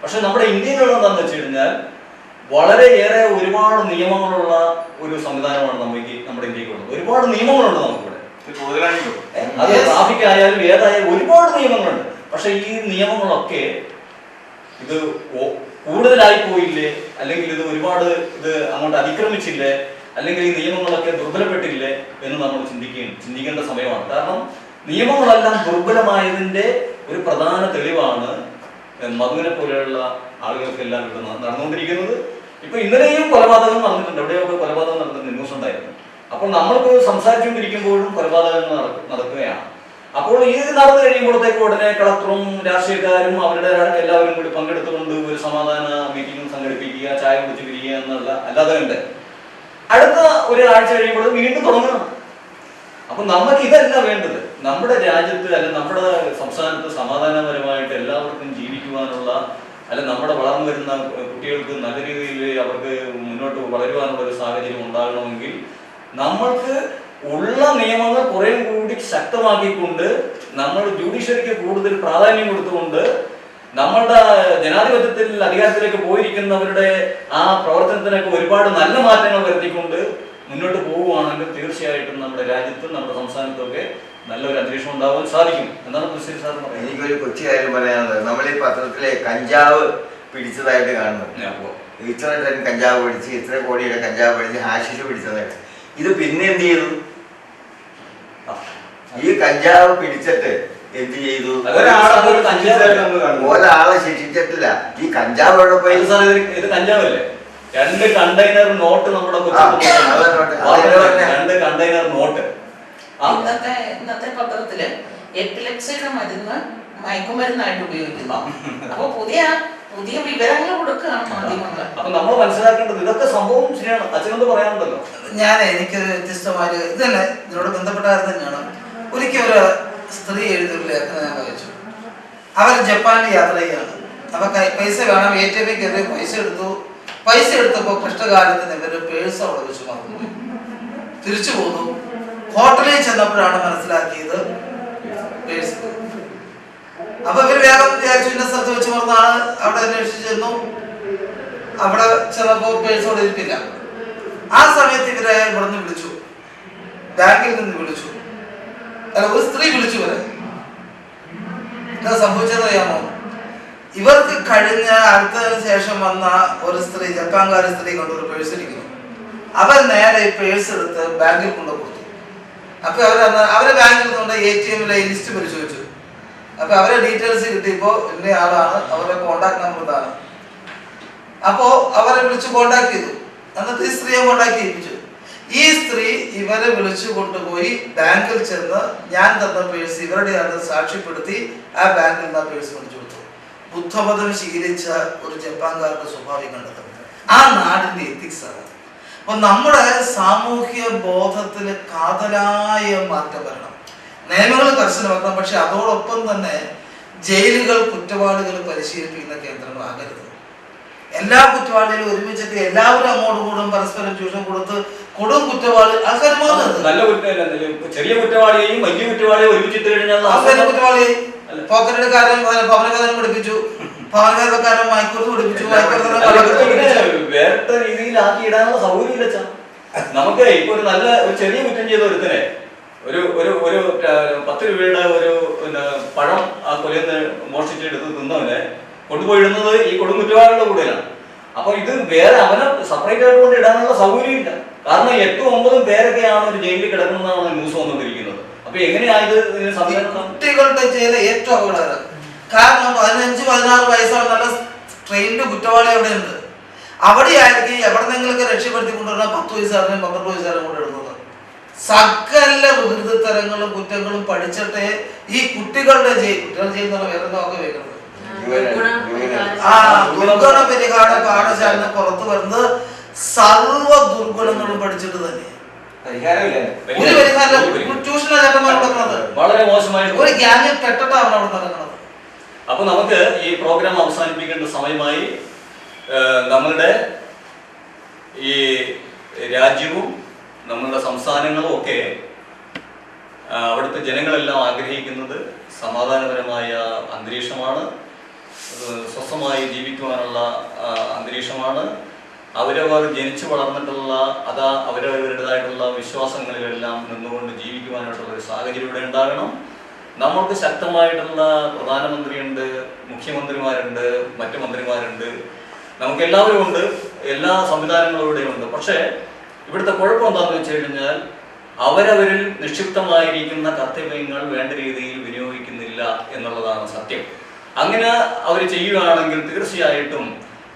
പക്ഷെ നമ്മുടെ ഇന്ത്യയിലുള്ള എന്താണെന്ന് വെച്ച് കഴിഞ്ഞാൽ വളരെയേറെ ഒരുപാട് നിയമങ്ങളുള്ള ഒരു സംവിധാനമാണ് നമ്മുടെ ഇന്ത്യക്കുള്ളത്. ഒരുപാട് നിയമങ്ങളുണ്ട് നമുക്കിവിടെ. അത് ട്രാഫിക് ആയാലും ഏതായാലും ഒരുപാട് നിയമങ്ങളുണ്ട്. പക്ഷെ ഈ നിയമങ്ങളൊക്കെ ഇത് കൂടുതലായി പോയില്ലേ, അല്ലെങ്കിൽ ഇത് ഒരുപാട് അങ്ങോട്ട് അതിക്രമിച്ചില്ലേ, അല്ലെങ്കിൽ ഈ നിയമങ്ങളൊക്കെ ദുർബലപ്പെട്ടില്ലേ എന്ന് നമ്മൾ ചിന്തിക്കേണ്ട സമയമാണ്. കാരണം നിയമങ്ങളെല്ലാം ദുർബലമായതിന്റെ ഒരു പ്രധാന തെളിവാണ് മധുവിനെ പോലെയുള്ള ആളുകൾക്കെല്ലാം ഇവിടെ നടന്നുകൊണ്ടിരിക്കുന്നത്. ഇപ്പൊ ഇന്നലെയും കൊലപാതകം നടന്നിട്ടുണ്ട്, എവിടെയൊക്കെ കൊലപാതകം നടന്നിട്ടുണ്ട്, ന്യൂസ് ഉണ്ടായിരുന്നു. അപ്പോൾ നമ്മൾക്ക് സംസാരിച്ചുകൊണ്ടിരിക്കുമ്പോഴും കൊലപാതകങ്ങൾ നടക്കുകയാണ്. അപ്പോൾ ഇത് നടന്നു കഴിയുമ്പോഴത്തേക്ക് ഉടനെ കളക്ടറും രാഷ്ട്രീയക്കാരും അവരുടെ എല്ലാവരും കൂടി പങ്കെടുത്തുകൊണ്ട് ഒരു സമാധാന മീറ്റിംഗ് സംഘടിപ്പിക്കുക, ചായ കുടിച്ച് പിരിക്കുക എന്നുള്ള അല്ലാതെ ഉണ്ട്. അടുത്ത ഒരു ആഴ്ച കഴിയുമ്പോൾ വീണ്ടും തുടങ്ങണം. അപ്പൊ നമുക്ക് ഇതല്ല വേണ്ടത്. നമ്മുടെ രാജ്യത്ത് അല്ലെങ്കിൽ നമ്മുടെ സംസ്ഥാനത്ത് സമാധാനപരമായിട്ട് എല്ലാവർക്കും ജീവിക്കുവാനുള്ള, അല്ല നമ്മുടെ വളർന്നു വരുന്ന കുട്ടികൾക്ക് നല്ല രീതിയിൽ അവർക്ക് മുന്നോട്ട് വളരുവാനുള്ള ഒരു സാഹചര്യം ഉണ്ടാകണമെങ്കിൽ നമ്മൾക്ക് ഉള്ള നിയമങ്ങൾ കുറെ കൂടി ശക്തമാക്കിക്കൊണ്ട് നമ്മൾ ജുഡീഷ്യറിക്ക് കൂടുതൽ പ്രാധാന്യം കൊടുത്തുകൊണ്ട് നമ്മളുടെ ജനാധിപത്യത്തിൽ അധികാരത്തിലേക്ക് പോയിരിക്കുന്നവരുടെ ആ പ്രവർത്തനത്തിനൊക്കെ ഒരുപാട് നല്ല മാറ്റങ്ങൾ വരുത്തിക്കൊണ്ട് മുന്നോട്ട് പോവുകയാണെങ്കിൽ തീർച്ചയായിട്ടും നമ്മുടെ രാജ്യത്തും നമ്മുടെ സംസ്ഥാനത്തൊക്കെ നല്ലൊരു അന്തരീക്ഷം ഉണ്ടാവാൻ സാധിക്കും എന്നാണ് പ്രസിഡന്റ് സാർ പറയുന്നത്. എനിക്കൊരു കൊച്ചു കാര്യം പറയാനുള്ളത്, നമ്മൾ ഈ പത്രത്തിലെ കഞ്ചാവ് പിടിച്ചതായിട്ട് കാണുന്നു. ഇത്ര ടൺ കഞ്ചാവ് പിടിച്ച്, ഇത്ര കോടിയുടെ കഞ്ചാവ് പിടിച്ച്, ഹാഷിഷ് പിടിച്ചതൊക്കെ. ഇത് പിന്നെ എന്ത് ചെയ്തു? ഈ കഞ്ചാവ് പിടിച്ചിട്ട് എന്ത് ചെയ്തു? ഒരാളെ ശിക്ഷിച്ചിട്ടില്ല. ഈ കഞ്ചാവ് എവിടെ പോയി? ഇത് കഞ്ചാവല്ലേ? 2 കണ്ടെയ്നർ നോട്ട് നമ്മുടെ 2 കണ്ടെയ്നർ നോട്ട്. ഇന്നത്തെ പത്രത്തില് എപ്പിലെപ്സിയുടെ മരുന്ന് മയക്കുമരുന്നായിട്ട് ഉപയോഗിക്കുന്നു. അപ്പൊ പുതിയ വിവരങ്ങൾ കൊടുക്കുകയാണ് മാധ്യമങ്ങൾ. അപ്പൊ നമ്മൾ മനസ്സിലാക്കേണ്ടത് ഇതൊക്കെ സംഭവം ശരിയാണ്. അച്ഛനെന്ത് പറയാനുണ്ടല്ലോ. എനിക്കൊരു വ്യത്യസ്തമായ ഇത് തന്നെ ഇതിനോട് ബന്ധപ്പെട്ടായിരുന്നു തന്നെയാണ്. ഒരിക്കൽ ഒരു സ്ത്രീ എഴുതിയൊരു ലേഖനം ഞാൻ വായിച്ചു. അവർ ജപ്പാനിൽ യാത്ര ചെയ്യാണ്. അപ്പൊ പൈസ വേണം, ATM കയറി പൈസ എടുത്തപ്പോൾ കഷ്ടകാലത്തിന് ഇവര് പേഴ്സ് അവിടെ വെച്ച് മറന്നുപോയി. തിരിച്ചു പോന്നു. ഹോട്ടലിൽ ചെന്നപ്പോഴാണ് മനസ്സിലാക്കിയത് പേഴ്സ്. അപ്പൊ ഇവര് വേഗം വിചാരിച്ചു ഇന്ന സ്ഥലത്ത് വെച്ച് മറന്നാണ്. അവിടെ അന്വേഷിച്ച് ചെന്നു. അവിടെ ചെന്നപ്പോ പേഴ്സ് അവിടെ ഇരിപ്പില്ല. ആ സമയത്ത് ഇവരെ ഇവിടുന്ന് വിളിച്ചു, ബാങ്കിൽ നിന്ന് വിളിച്ചു. ഒരു സ്ത്രീ വിളിച്ചു ഇവരെ. എന്താ സംഭവിച്ചതറിയാമോ? ഇവർക്ക് കഴിഞ്ഞ അടുത്തതിന് ശേഷം വന്ന ഒരു സ്ത്രീ, ജപ്പാൻകാരി സ്ത്രീ കൊണ്ട് ഒരു പേഴ്സ് ഇരിക്കുന്നു. അവർ നേരെ ഈ പേഴ്സ് എടുത്ത് ബാങ്കിൽ കൊണ്ടു കൊടുത്തു. അപ്പൊ അവരെ ബാങ്കിൽ കൊണ്ട് ATM-ലെ ലിസ്റ്റ് പരിശോധിച്ചു. അപ്പൊ അവരെ ഡീറ്റെയിൽസ് കിട്ടിയപ്പോ ഇന്ന ആളാണ്, അവരുടെ കോണ്ടാക്ട് നമ്പർ ഇതാണ്. അപ്പോ അവരെ വിളിച്ച് കോണ്ടാക്ട് ചെയ്തു. എന്നിട്ട് ഈ സ്ത്രീയെ കോണ്ടാക്ട് ചെയ്യിപ്പിച്ചു. ഈ സ്ത്രീ ഇവരെ വിളിച്ചു കൊണ്ടുപോയി ബാങ്കിൽ ചെന്ന് ഞാൻ തന്ന പേഴ്സ് ഇവരുടെയാണ് സാക്ഷ്യപ്പെടുത്തി ആ ബാങ്കിൽ നിന്ന് ആ പേഴ്സ് മേടിച്ചു കൊടുത്തു. ബുദ്ധമതം ശീലിച്ച ഒരു ജപ്പാൻകാരുടെ സ്വഭാവം കണ്ടത് ആ നാടിന്റെ എത്തിക്സ് ആണ്. അപ്പൊ നമ്മുടെ സാമൂഹ്യ ബോധത്തിൽ കാതലായ മാറ്റം വരണം. നിയമങ്ങൾ കർശനമാക്കണം. പക്ഷെ അതോടൊപ്പം തന്നെ ജയിലുകൾ കുറ്റവാളികൾ പരിശീലിപ്പിക്കുന്ന കേന്ദ്രങ്ങളാകരുത്. എല്ലാ കുറ്റവാളികളും ഒരുമിച്ചിട്ട് എല്ലാവരും അങ്ങോട്ടും പരസ്പരം ചൂഷണം കൊടുത്ത് കൊടും കുറ്റവാളി ആൾക്കാർ മാറുന്നത്. ചെറിയ കുറ്റവാളിയെയും വലിയ കുറ്റവാളിയെ ഒരുമിച്ചിട്ട് കഴിഞ്ഞാൽ കുറ്റവാളി പോക്കറ്റെടുക്കാരൻ ഭവനക്കാരൻ പഠിപ്പിച്ചു, ഭവനക്കാരൻ മയക്കൂർന്ന് പഠിപ്പിച്ചു, വേറെ രീതിയിലാക്കി ഇടാനുള്ള സൗകര്യം ഇല്ല. നമുക്ക് ഇപ്പൊ ഒരു ചെറിയ കുറ്റം ചെയ്ത ഒരുത്തനെ ഒരു 10 രൂപയുടെ ഒരു പഴം ആ കൊലയിൽ മോഷ്ടിച്ചെടുത്ത് തിന്നവനെ കൊണ്ടുപോയിടുന്നത് ഈ കൊടും കുറ്റവാളികളുടെ കൂടെയാണ്. അപ്പൊ ഇത് വേറെ അവനെ സെപ്പറേറ്റ് ആയിട്ട് കൊണ്ട് ഇടാനുള്ള സൗകര്യം ഇല്ല. കാരണം 8-9 പേരൊക്കെയാണ് ഒരു ജയിലിൽ കിടക്കുന്നതാണ് ന്യൂസ് വന്നുകൊണ്ടിരിക്കുന്നത്. അപ്പൊ എങ്ങനെയായത് കുട്ടികളുടെ ജയില ഏറ്റവും അപകടകരം. കാരണം 15-16 വയസ്സാണ് നല്ല ട്രെയിൻഡ് കുറ്റവാളി അവിടെ ഉണ്ട്. അവിടെയായിരിക്കും എവിടെന്നെങ്കിലൊക്കെ രക്ഷപ്പെടുത്തി കൊണ്ടുവരുന്ന 10 വയസ്സാണെങ്കിലും 12 വയസ്സാലും കൊണ്ടിടുന്നത്. സകല വികൃതതരങ്ങളും കുറ്റങ്ങളും പഠിച്ചിട്ടേ ഈ കുട്ടികളുടെ ജയിൽ എന്ന് പറഞ്ഞാൽ വേറെ ഒക്കെ വെക്കുന്നത്. ദുർഗുണ പരിഹാര പാഠശാല പുറത്തു വരുന്നത് സർവ ദുർഗുണങ്ങളും പഠിച്ചിട്ട് തന്നെ. ഒരു പരിഹാരം ട്യൂഷനാ ചേട്ടന്മാർ പറഞ്ഞത് വളരെ മോശമായി ഒരു ഗ്യാങ്ങിൽ പെട്ടിട്ടാണ് അവിടെ നടക്കുന്നത്. അപ്പൊ നമുക്ക് ഈ പ്രോഗ്രാം അവസാനിപ്പിക്കേണ്ട സമയമായി. നമ്മളുടെ ഈ രാജ്യവും നമ്മളുടെ സംസ്ഥാനങ്ങളും ഒക്കെ അവിടുത്തെ ജനങ്ങളെല്ലാം ആഗ്രഹിക്കുന്നത് സമാധാനപരമായ അന്തരീക്ഷമാണ്, സ്വസ്ഥമായി ജീവിക്കുവാനുള്ള അന്തരീക്ഷമാണ്. അവരവർ ജനിച്ചു വളർന്നിട്ടുള്ള അവരവരുടേതായിട്ടുള്ള വിശ്വാസങ്ങളിലെല്ലാം നിന്നുകൊണ്ട് ജീവിക്കുവാനായിട്ടുള്ള ഒരു സാഹചര്യം ഇവിടെ ഉണ്ടാകണം. നമ്മൾക്ക് ശക്തമായിട്ടുള്ള പ്രധാനമന്ത്രിയുണ്ട്, മുഖ്യമന്ത്രിമാരുണ്ട്, മറ്റു മന്ത്രിമാരുണ്ട്, നമുക്ക് എല്ലാവരും ഉണ്ട്, എല്ലാ സംവിധാനങ്ങളും ഇവിടെയുണ്ട്. പക്ഷേ ഇവിടുത്തെ കുഴപ്പം എന്താണെന്ന് വെച്ച് കഴിഞ്ഞാൽ അവരവരിൽ നിക്ഷിപ്തമായിരിക്കുന്ന കർത്തവ്യങ്ങൾ വേണ്ട രീതിയിൽ വിനിയോഗിക്കുന്നില്ല എന്നുള്ളതാണ് സത്യം. അങ്ങനെ അവർ ചെയ്യുകയാണെങ്കിൽ തീർച്ചയായിട്ടും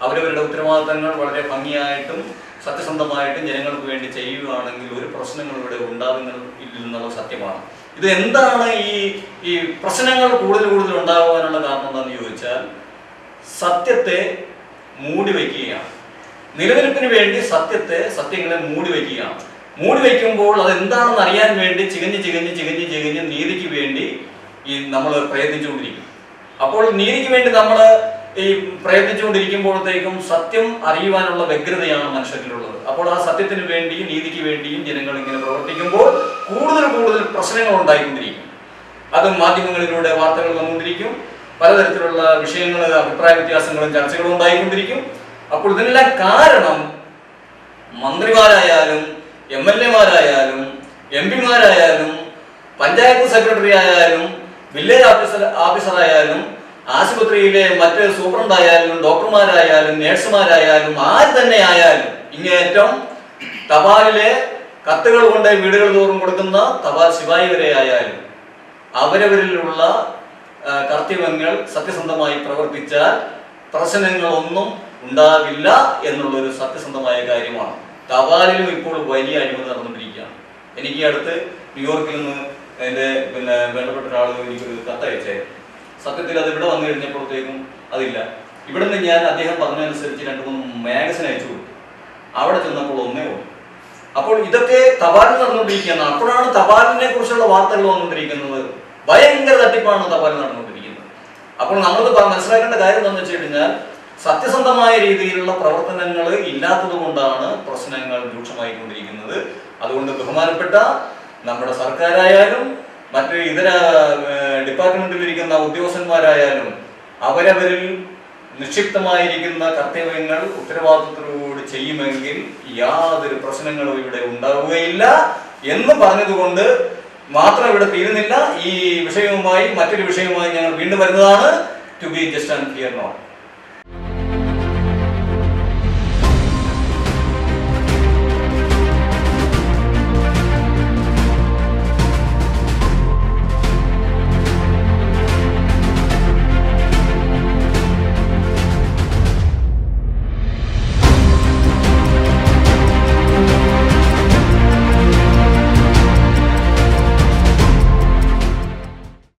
അവരവരുടെ ഉത്തരവാദിത്തങ്ങൾ വളരെ ഭംഗിയായിട്ടും സത്യസന്ധമായിട്ടും ജനങ്ങൾക്ക് വേണ്ടി ചെയ്യുകയാണെങ്കിൽ ഒരു പ്രശ്നങ്ങളും ഇവിടെ ഉണ്ടാകുന്നില്ലെന്നുള്ള സത്യമാണ്. ഇത് എന്താണ് ഈ പ്രശ്നങ്ങൾ കൂടുതൽ ഉണ്ടാകുവാനുള്ള കാരണം എന്താണെന്ന് ചോദിച്ചാൽ സത്യത്തെ മൂടി വയ്ക്കുകയാണ്. നിലനിൽപ്പിന് വേണ്ടി സത്യങ്ങളെ മൂടി വയ്ക്കുകയാണ്. മൂടി വയ്ക്കുമ്പോൾ അതെന്താണെന്ന് അറിയാൻ വേണ്ടി ചികഞ്ഞ് നീതിക്ക് വേണ്ടി നമ്മൾ പ്രയത്നിച്ചുകൊണ്ടിരിക്കും. അപ്പോൾ നീതിക്ക് വേണ്ടി നമ്മൾ ഈ പ്രയത്നിച്ചുകൊണ്ടിരിക്കുമ്പോഴത്തേക്കും സത്യം അറിയുവാനുള്ള വ്യഗ്രതയാണ് മനുഷ്യരിലുള്ളത്. അപ്പോൾ ആ സത്യത്തിന് വേണ്ടിയും നീതിക്ക് വേണ്ടിയും ജനങ്ങൾ ഇങ്ങനെ പ്രവർത്തിക്കുമ്പോൾ കൂടുതൽ പ്രശ്നങ്ങൾ ഉണ്ടായിക്കൊണ്ടിരിക്കും. അത് മാധ്യമങ്ങളിലൂടെ വാർത്തകൾ വന്നുകൊണ്ടിരിക്കും, പലതരത്തിലുള്ള വിഷയങ്ങൾ, അഭിപ്രായ വ്യത്യാസങ്ങളും ചർച്ചകളും ഉണ്ടായിക്കൊണ്ടിരിക്കും. അപ്പോൾ ഇതിനെല്ലാം കാരണം മന്ത്രിമാരായാലും MLA-മാരായാലും MP-മാരായാലും പഞ്ചായത്ത് സെക്രട്ടറി ആയാലും വില്ലേജ് ഓഫീസറായാലും ആശുപത്രിയിലെ മറ്റ് സൂപ്രണ്ടായാലും ഡോക്ടർമാരായാലും നേഴ്സുമാരായാലും ആര് തന്നെ ആയാലും ഇങ്ങേറ്റം തപാലിലെ കത്തുകൾ കൊണ്ട് വീടുകൾ തോറും കൊടുക്കുന്ന തപാൽ ശിപായി വരെ ആയാലും അവരവരിലുള്ള കർത്തവ്യങ്ങൾ സത്യസന്ധമായി പ്രവർത്തിച്ചാൽ പ്രശ്നങ്ങളൊന്നും ഉണ്ടാകില്ല എന്നുള്ളൊരു സത്യസന്ധമായ കാര്യമാണ്. തപാലിലും ഇപ്പോൾ വലിയ അഴിമതി നടന്നുകൊണ്ടിരിക്കുകയാണ്. എനിക്ക് ഈ അടുത്ത് ന്യൂയോർക്കിൽ നിന്ന് എൻ്റെ വേണ്ടപ്പെട്ട ഒരാൾ എനിക്കൊരു കത്തയച്ചായിരുന്നു. സത്യത്തിൽ അത് ഇവിടെ വന്നു കഴിഞ്ഞപ്പോഴത്തേക്കും അതില്ല. ഇവിടെ നിന്ന് ഞാൻ അദ്ദേഹം പറഞ്ഞതനുസരിച്ച് 2-3 മാഗസിൻ അയച്ചു കൊടുത്തു. അവിടെ ചെന്നപ്പോൾ ഒന്നേ ഉള്ളൂ. അപ്പോൾ ഇതൊക്കെ തപാലിൽ നടന്നുകൊണ്ടിരിക്കുകയാണ്. അപ്പോഴാണ് തപാലിനെ കുറിച്ചുള്ള വാർത്തകൾ വന്നുകൊണ്ടിരിക്കുന്നത്. ഭയങ്കര തട്ടിപ്പാണ് തപാലിൽ നടന്നുകൊണ്ടിരിക്കുന്നത്. അപ്പോൾ നമ്മൾ മനസ്സിലാക്കേണ്ട കാര്യം എന്താണെന്ന് വെച്ച് കഴിഞ്ഞാൽ സത്യസന്ധമായ രീതിയിലുള്ള പ്രവർത്തനങ്ങൾ ഇല്ലാത്തത് കൊണ്ടാണ് പ്രശ്നങ്ങൾ രൂക്ഷമായിക്കൊണ്ടിരിക്കുന്നത്. അതുകൊണ്ട് ബഹുമാനപ്പെട്ട നമ്മുടെ സർക്കാരായാലും മറ്റ് ഇതര ഡിപ്പാർട്ട്മെന്റിലിരിക്കുന്ന ഉദ്യോഗസ്ഥന്മാരായാലും അവരവരിൽ നിക്ഷിപ്തമായിരിക്കുന്ന കർത്തവ്യങ്ങൾ ഉത്തരവാദിത്തത്തോടുകൂടി ചെയ്യുമെങ്കിൽ യാതൊരു പ്രശ്നങ്ങളും ഇവിടെ ഉണ്ടാവുകയില്ല എന്ന് പറഞ്ഞതുകൊണ്ട് മാത്രം ഇവിടെ തീരുന്നില്ല. ഈ വിഷയവുമായി മറ്റൊരു വിഷയവുമായി ഞങ്ങൾ വീണ്ടും വരുന്നതാണ്. To be just and fear not.